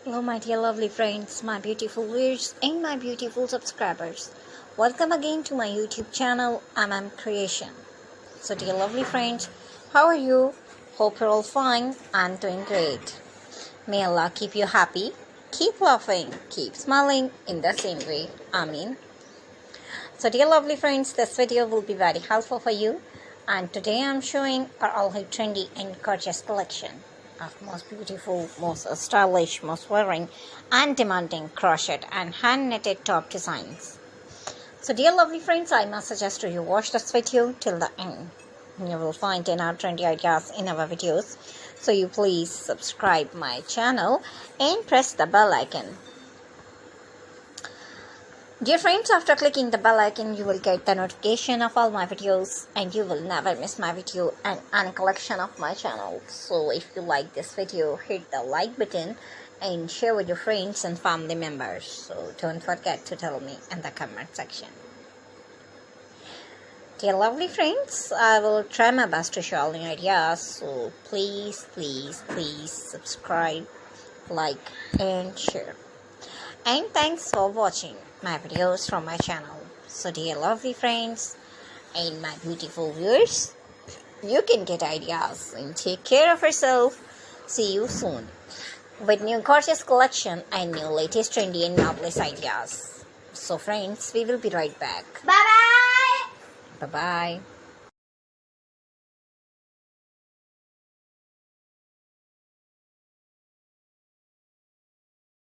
Hello, my dear lovely friends, my beautiful viewers, and my beautiful subscribers. Welcome again to my YouTube channel, Creation. So, dear lovely friends, how are you? Hope you're all fine and doing great. May Allah keep you happy, keep laughing, keep smiling in the same way. Amin. So, dear lovely friends, this video will be very helpful for you. And today I'm showing our all trendy and gorgeous collection of most beautiful, most stylish, most wearing and demanding crochet and hand knitted top designs. So dear lovely friends, I must suggest you watch this video till the end. You will find our trendy ideas in our videos. So you please subscribe my channel and press the bell icon. Dear friends, after clicking the bell icon, you will get the notification of all my videos and you will never miss my video and any collection of my channel. So if you like this video, hit the like button and share with your friends and family members. So don't forget to tell me in the comment section. Dear lovely friends, I will try my best to show all new ideas. So please subscribe, like and share. And thanks for watching my videos from my channel. So dear lovely friends and my beautiful viewers, you can get ideas and take care of yourself. See you soon with new gorgeous collection and new latest trendy and marvelous ideas. So friends, we will be right back. Bye bye. Bye bye.